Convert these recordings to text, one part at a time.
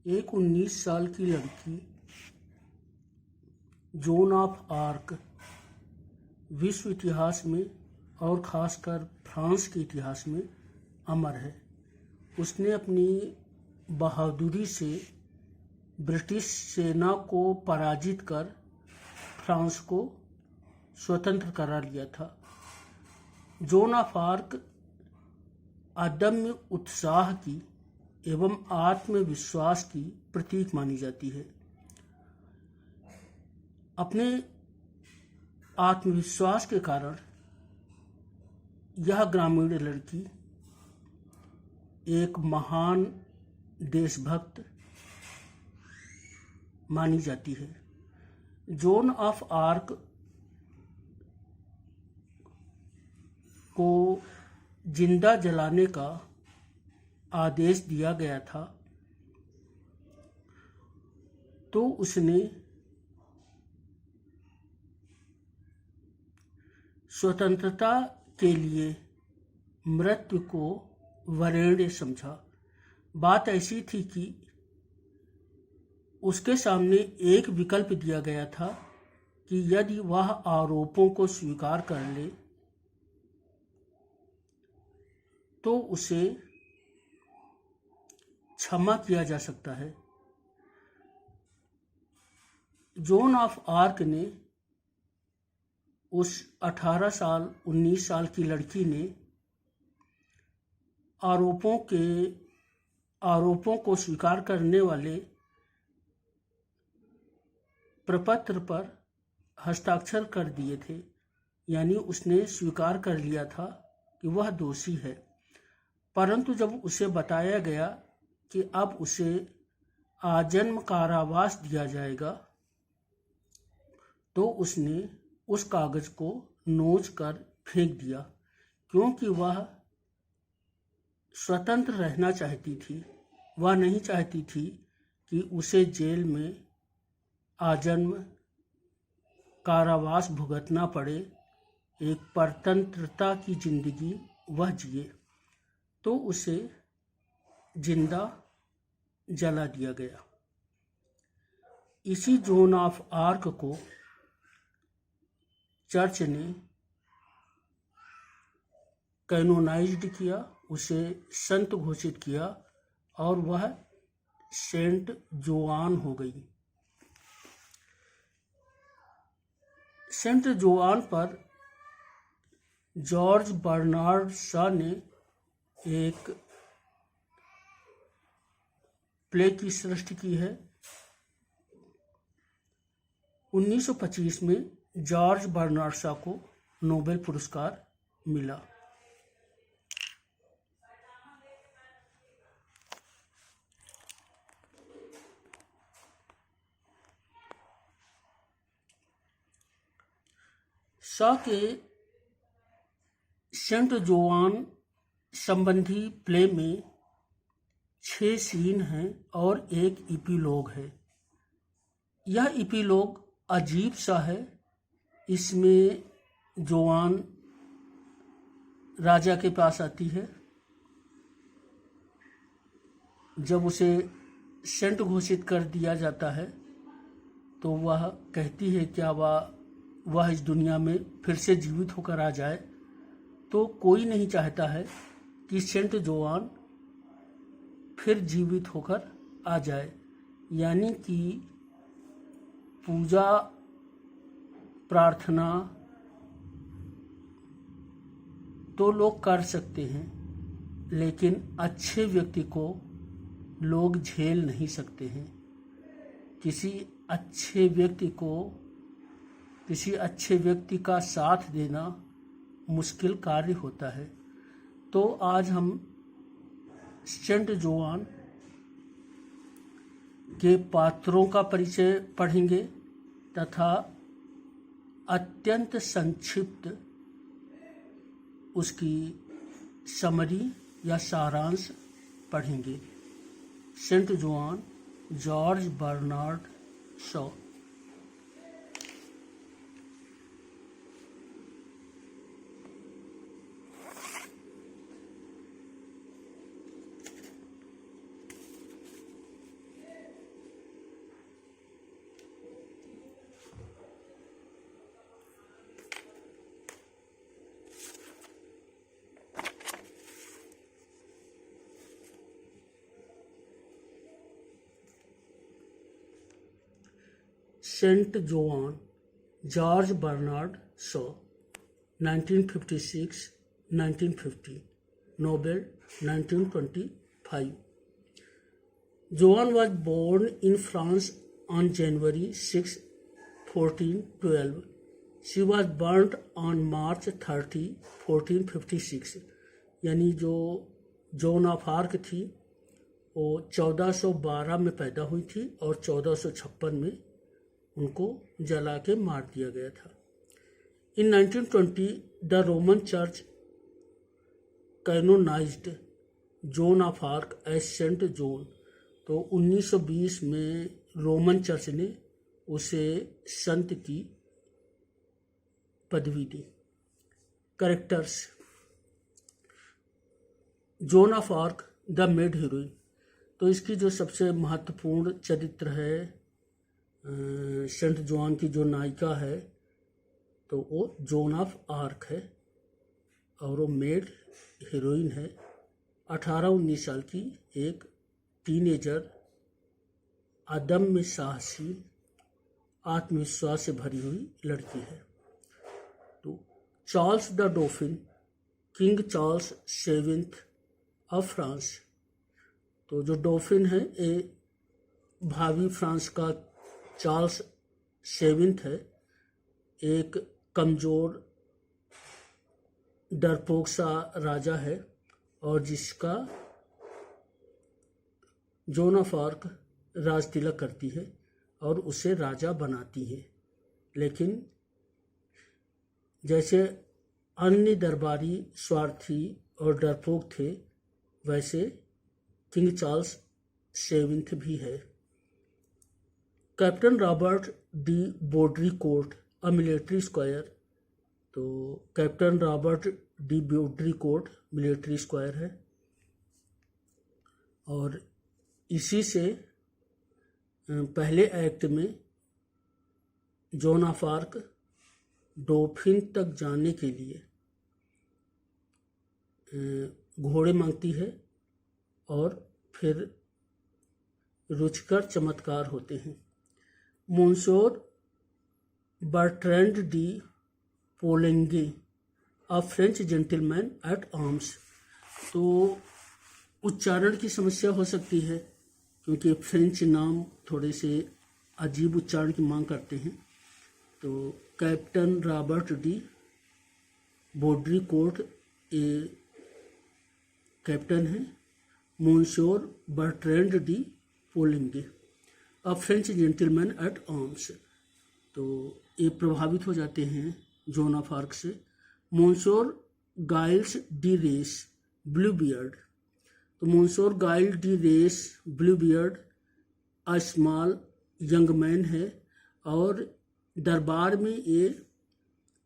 एक 19 साल की लड़की जोन ऑफ आर्क विश्व इतिहास में और ख़ासकर फ्रांस के इतिहास में अमर है। उसने अपनी बहादुरी से ब्रिटिश सेना को पराजित कर फ्रांस को स्वतंत्र करा लिया था। जोन ऑफ आर्क अदम्य उत्साह की एवं आत्मविश्वास की प्रतीक मानी जाती है। अपने आत्मविश्वास के कारण यह ग्रामीण लड़की एक महान देशभक्त मानी जाती है। जोन ऑफ आर्क को जिंदा जलाने का आदेश दिया गया था, तो उसने स्वतंत्रता के लिए मृत्यु को वरेण्य समझा। बात ऐसी थी कि उसके सामने एक विकल्प दिया गया था कि यदि वह आरोपों को स्वीकार कर ले तो उसे क्षमा किया जा सकता है। जोन ऑफ आर्क ने उस 19 साल की लड़की ने आरोपों को स्वीकार करने वाले प्रपत्र पर हस्ताक्षर कर दिए थे, यानी उसने स्वीकार कर लिया था कि वह दोषी है। परंतु जब उसे बताया गया कि अब उसे आजन्म कारावास दिया जाएगा, तो उसने उस कागज को नोच कर फेंक दिया, क्योंकि वह स्वतंत्र रहना चाहती थी। वह नहीं चाहती थी कि उसे जेल में आजन्म कारावास भुगतना पड़े, एक परतंत्रता की जिंदगी वह जिए। तो उसे जिंदा जला दिया गया। इसी जोन ऑफ आर्क को चर्च ने कैनोनाइज्ड किया, उसे संत घोषित किया और वह सेंट जोआन हो गई। सेंट जोआन पर जॉर्ज बर्नार्ड शॉ ने एक प्ले की सृष्टि की है। 1925 में जॉर्ज बर्नार्ड शॉ को नोबेल पुरस्कार मिला। शॉ के सेंट जोआन संबंधी प्ले में 6 सीन हैं और एक इपीलोग है। यह इपीलोग अजीब सा है। इसमें जोआन राजा के पास आती है। जब उसे सेंट घोषित कर दिया जाता है तो वह कहती है क्या वह इस दुनिया में फिर से जीवित होकर आ जाए। तो कोई नहीं चाहता है कि सेंट जोआन फिर जीवित होकर आ जाए, यानी कि पूजा प्रार्थना तो लोग कर सकते हैं, लेकिन अच्छे व्यक्ति को लोग झेल नहीं सकते हैं। किसी अच्छे व्यक्ति का साथ देना मुश्किल कार्य होता है। तो आज हम सेंट जोआन के पात्रों का परिचय पढ़ेंगे तथा अत्यंत संक्षिप्त उसकी समरी या सारांश पढ़ेंगे। Saint Joan, George Bernard Shaw. Saint Joan George Bernard Shaw 1956-1950 Nobel 1925 Joan was born in France on January 6, 1412. She was burnt on March 30, 1456. यानी जो जोन ऑफ आर्क थी वो 1412 में पैदा हुई थी और 1456 में उनको जला के मार दिया गया था. In 1920, the Roman Church canonized Joan of Arc as Saint John. तो 1920 में रोमन चर्च ने उसे संत की पदवी दी. Characters. Joan of Arc the maid heroine. तो इसकी जो सबसे महत्वपूर्ण चरित्र है सेंट जोन की जो नायिका है तो वो जोन ऑफ आर्क है और वो मेड हीरोइन है. 18-19 साल की एक टीनेजर अदम्य साहसी आत्मविश्वास से भरी हुई लड़की है. तो Charles the डॉफिन king Charles 7th of France. तो जो डॉफिन है ये भावी फ्रांस का चार्ल्स 7th है. एक कमज़ोर डरपोक सा राजा है और जिसका zone of arc Raj Tilak करती है और उसे राजा बनाती है. लेकिन जैसे अन्य दरबारी स्वार्थी और डरपोक थे वैसे किंग चार्ल्स 7th भी है. Captain Robert de Baudricourt a military squire. तो Captain Robert de Baudricourt military squire है और इसी से पहले एक्ट में जोन ऑफ आर्क डॉफिन तक जाने के लिए घोड़े मांगती है और फिर रुचिकर चमत्कार होते हैं. Monsieur Bertrand de Poulengey a French gentleman at arms. तो उच्चारण की समस्या हो सकती है क्योंकि फ्रेंच नाम थोड़े से अजीब उच्चारण की मांग करते हैं. तो Captain Robert de Baudricourt a captain है. Monsieur Bertrand de Poulengey a French gentleman at arms. तो ये प्रभावित हो जाते हैं जोन ऑफ आर्क से. Monsieur Gilles de Rais Bluebeard. तो मोंसोर गाइल de Rais Bluebeard a small young man है और दरबार में ये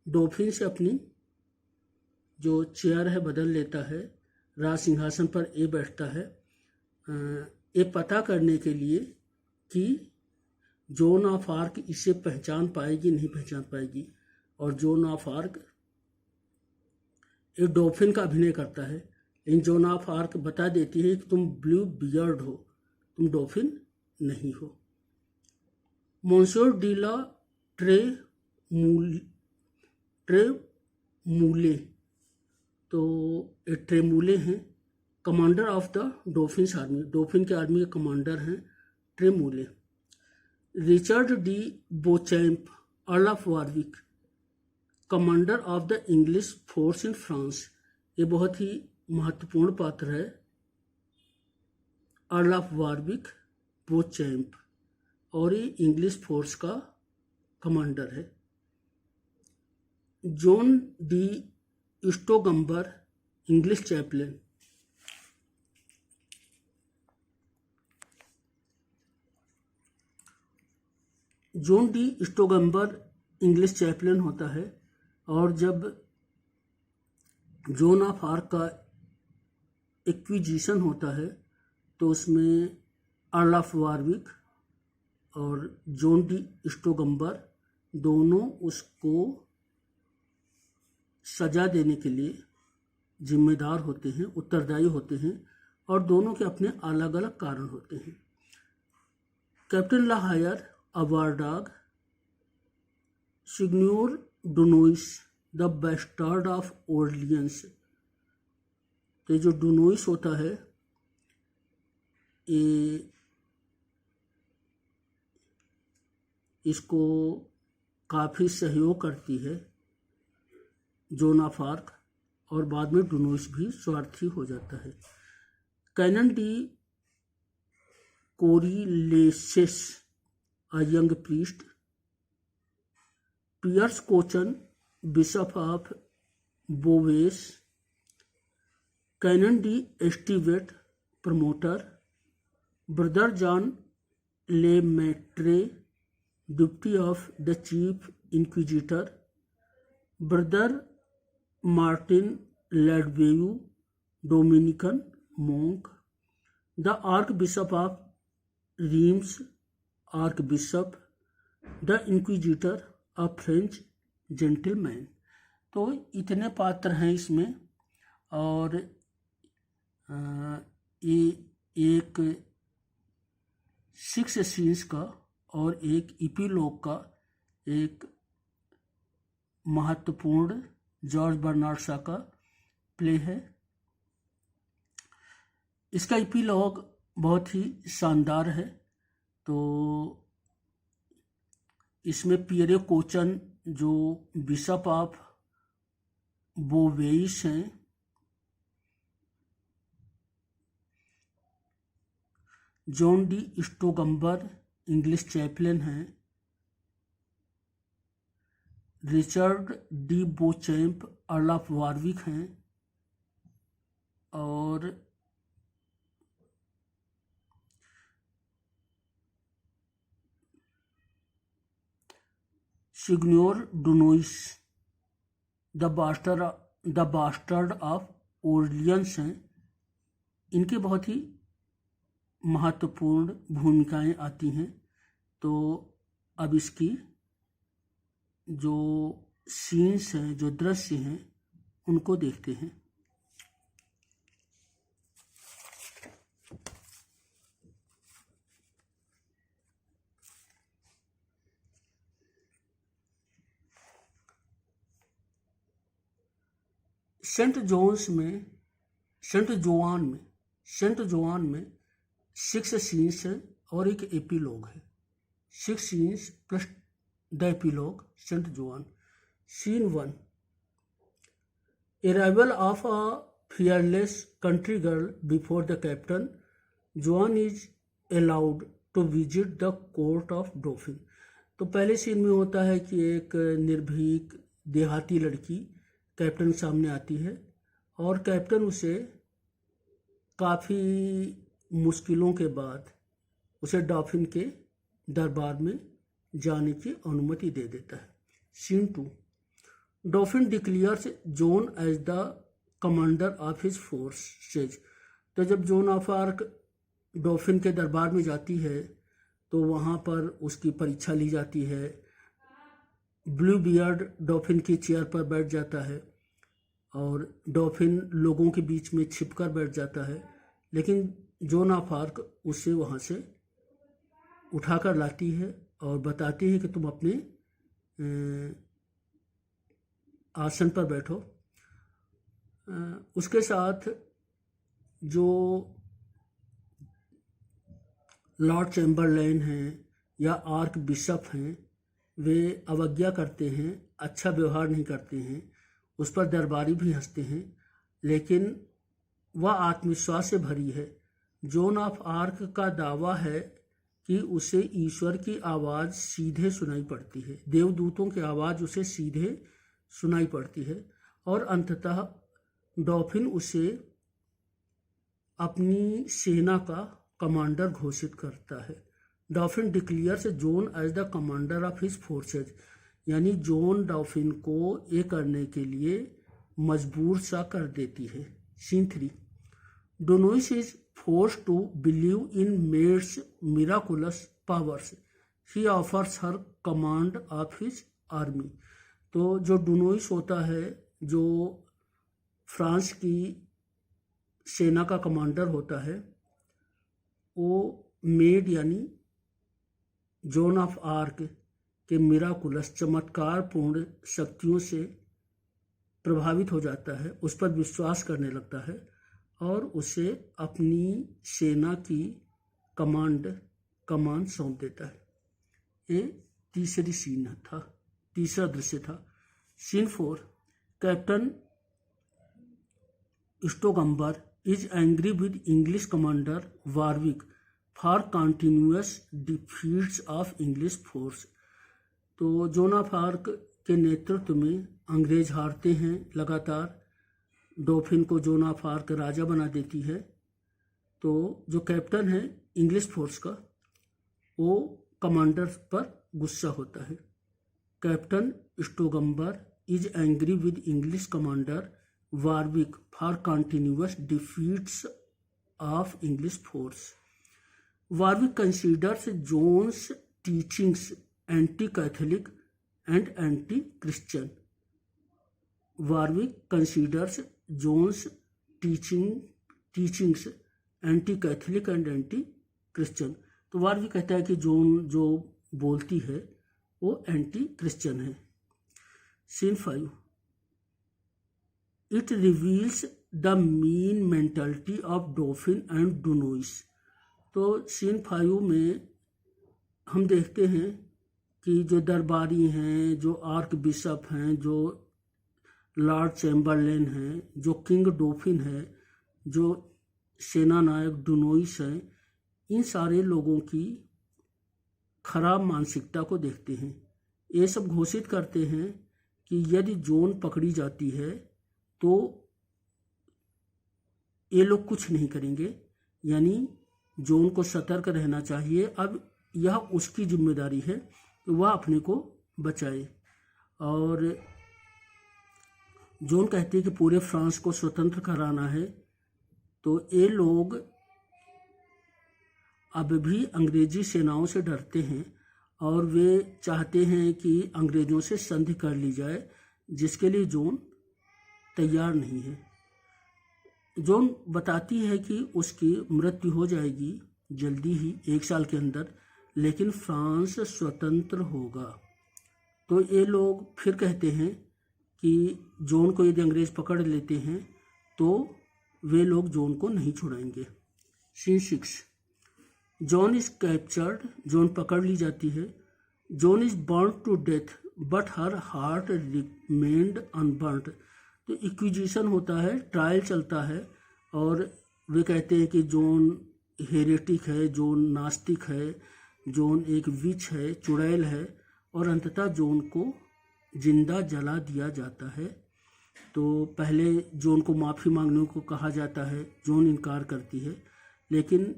डॉफिन से अपनी जो चेयर है बदल लेता है. राज सिंहासन पर ये बैठता है ये पता करने के लिए कि जोन ऑफ आर्क इसे पहचान पाएगी नहीं पहचान पाएगी. और जोन ऑफ आर्क एक डॉफिन का अभिनय करता है लेकिन जोन ऑफ आर्क बता देती है कि तुम ब्लू बियर्ड हो, तुम डॉफिन नहीं हो. Monsieur de la Tremouille. तो ये ट्रेमूले हैं commander of the Dauphin's army. Dauphin के आर्मी के कमांडर हैं Tremouille. Richard de Beauchamp Earl of Warwick commander of the English force in France. ये बहुत ही महत्वपूर्ण पात्र है. अर्ल ऑफ वारविक बोचैम्प और ये इंग्लिश फोर्स का कमांडर है. John de Stogumber English chaplain. John de Stogumber English chaplain होता है और जब जोन ऑफ आर्क का एक्विजिशन होता है तो उसमें अर्ल ऑफ वारविक और जॉन डी स्टोगम्बर दोनों उसको सजा देने के लिए जिम्मेदार होते हैं, उत्तरदायी होते हैं और दोनों के अपने अलग अलग कारण होते हैं. Captain La Hire a war dog Seigneur Dunois the bastard of Orleans. तो जो डुनोइस होता है ये इसको काफ़ी सहयोग करती है जोन ऑफ आर्क, और बाद में डुनोइस भी स्वार्थी हो जाता है। Canon de Courcelles a young priest, Pierre Cauchon Bishop of Beauvais, Canon de Estivet promoter, Brother John Lemaitre deputy of the chief inquisitor, Brother Martin Ladvenu Dominican monk, the Archbishop of Reims Archbishop, the Inquisitor, a French gentleman। तो इतने पात्र हैं इसमें, और ये एक 6 scenes का और एक इपीलोग का एक महत्वपूर्ण जॉर्ज बर्नार्ड शॉ का प्ले है। इसका इपीलॉग बहुत ही शानदार है। तो इसमें पियरे कोचन जो बिशप ऑफ बोवेइस हैं, John de Stogumber English chaplain हैं, Richard de Beauchamp Earl of Warwick हैं, और Seigneur Dunois the bastard of Orleans हैं। इनके बहुत ही महत्वपूर्ण भूमिकाएं आती हैं। तो अब इसकी जो सीन्स हैं, जो दृश्य हैं, उनको देखते हैं। सेंट जोआन में 6 सीन्स हैं और एक एपीलॉग है। 6 scenes plus the epilogue Saint Joan. Scene 1, arrival of a fearless country girl before the captain. Joan is allowed to visit the court of Dauphin। तो पहले सीन में होता है कि एक निर्भीक देहाती लड़की कैप्टन सामने आती है, और कैप्टन उसे काफ़ी मुश्किलों के बाद उसे डॉफिन के दरबार में जाने की अनुमति दे देता है। Scene 2, Dauphin declares Joan as the commander of his forces. तो जब जॉन ऑफ आर्क डॉफिन के दरबार में जाती है तो वहाँ पर उसकी परीक्षा ली जाती है। ब्लू बियर्ड डॉफिन की चेयर पर बैठ जाता है और डॉफिन लोगों के बीच में छिपकर बैठ जाता है, लेकिन जॉन ऑफ आर्क उसे वहाँ से उठाकर लाती है और बताती है कि तुम अपने आसन पर बैठो। उसके साथ जो लॉर्ड चैम्बरलेन हैं या आर्क बिशप हैं, वे अवज्ञा करते हैं, अच्छा व्यवहार नहीं करते हैं, उस पर दरबारी भी हंसते हैं, लेकिन वह आत्मविश्वास से भरी है। जॉन ऑफ आर्क का दावा है कि उसे ईश्वर की आवाज़ सीधे सुनाई पड़ती है, देवदूतों की आवाज़ उसे सीधे सुनाई पड़ती है, और अंततः डॉफिन उसे अपनी सेना का कमांडर घोषित करता है। Dauphin declares Joan as the commander of his forces, यानी जॉन डॉफिन को ये करने के लिए मजबूर सा कर देती है। Scene 3, Dunois is forced to believe in maid's miraculous powers, he offers her command of his army. तो जो डोनोइस होता है, जो फ्रांस की सेना का कमांडर होता है, वो मेड यानी जॉन ऑफ आर्क के मिराकुलस चमत्कारपूर्ण शक्तियों से प्रभावित हो जाता है, उस पर विश्वास करने लगता है और उसे अपनी सेना की कमान सौंप देता है। ये तीसरा दृश्य था। Scene 4, Captain Stogumber is angry with English commander Warwick for continuous defeats of English force. तो जोन ऑफ आर्क के नेतृत्व में अंग्रेज हारते हैं लगातार। डॉफिन को जोन ऑफ आर्क राजा बना देती है। तो जो कैप्टन है इंग्लिश फोर्स का, वो कमांडर पर गुस्सा होता है। Captain Stogumber is angry with English commander Warwick for continuous defeats of English force. Warwick considers Joan's teachings anti Catholic and anti Christian. Warwick considers Joan's teachings anti Catholic and anti Christian. तो Warwick कहता है कि zone जो बोलती है वो anti Christian है। Scene 5, it reveals the mean mentality of Dauphin and Dunois. तो सीन 5 में हम देखते हैं कि जो दरबारी हैं, जो आर्क बिशप हैं, जो लॉर्ड चैम्बरलेन हैं, जो किंग डॉफिन है, जो सेना नायक डुनोइस हैं, इन सारे लोगों की खराब मानसिकता को देखते हैं। ये सब घोषित करते हैं कि यदि जोन पकड़ी जाती है तो ये लोग कुछ नहीं करेंगे, यानी जोन को सतर्क रहना चाहिए। अब यह उसकी जिम्मेदारी है कि वह अपने को बचाए। और जोन कहते हैं कि पूरे फ्रांस को स्वतंत्र कराना है। तो ये लोग अब भी अंग्रेजी सेनाओं से डरते हैं और वे चाहते हैं कि अंग्रेजों से संधि कर ली जाए, जिसके लिए जोन तैयार नहीं है। जोन बताती है कि उसकी मृत्यु हो जाएगी जल्दी ही, 1 साल के अंदर, लेकिन फ्रांस स्वतंत्र होगा। तो ये लोग फिर कहते हैं कि जोन को यदि अंग्रेज पकड़ लेते हैं तो वे लोग जोन को नहीं छुड़ाएंगे। Scene 6, John is captured. Joan पकड़ ली जाती है। Joan is burn to death but her heart remained unburned. तो इक्विजिशन होता है, ट्रायल चलता है और वे कहते हैं कि जोन हेरेटिक है, जोन नास्तिक है, जोन एक विच है, चुड़ैल है, और अंततः जोन को जिंदा जला दिया जाता है। तो पहले जोन को माफ़ी मांगने को कहा जाता है, जोन इनकार करती है, लेकिन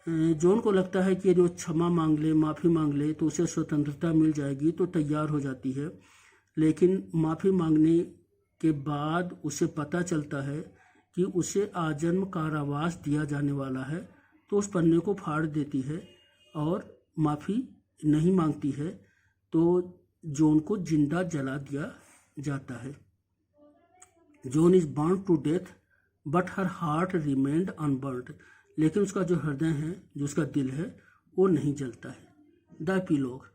जोन को लगता है कि यदि वो क्षमा मांग ले, माफ़ी मांग ले तो उसे स्वतंत्रता मिल जाएगी, तो तैयार हो जाती है। लेकिन माफ़ी मांगने के बाद उसे पता चलता है कि उसे आजन्म कारावास दिया जाने वाला है, तो उस पन्ने को फाड़ देती है और माफ़ी नहीं मांगती है। तो जोन को जिंदा जला दिया जाता है। Joan is burn to death but her heart remained unburned. लेकिन उसका जो हृदय है, जो उसका दिल है, वो नहीं जलता है। The epilogue,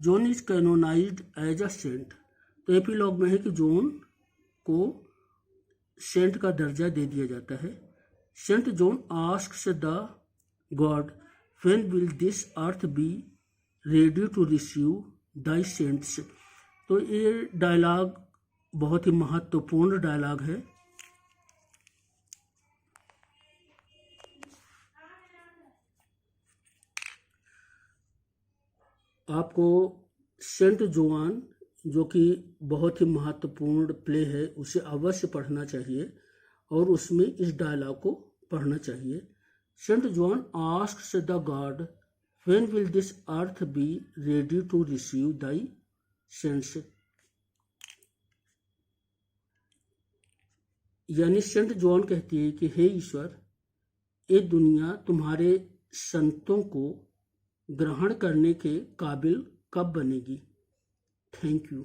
Joan is canonised as a saint. तो एपिलॉग में है कि जोन को सेंट का दर्जा दे दिया जाता है। Saint Joan asks the God when will this earth be ready to receive thy saints. तो ये डायलॉग बहुत ही महत्वपूर्ण डायलॉग है। आपको सेंट जोआन, जो कि बहुत ही महत्वपूर्ण प्ले है, उसे अवश्य पढ़ना चाहिए और उसमें इस डायलॉग को पढ़ना चाहिए। Saint Joan asks the God when will this earth be ready to receive thy saints. यानी सेंट जोआन कहती है कि हे ईश्वर, ये दुनिया तुम्हारे संतों को ग्रहण करने के काबिल कब बनेगी। Thank you.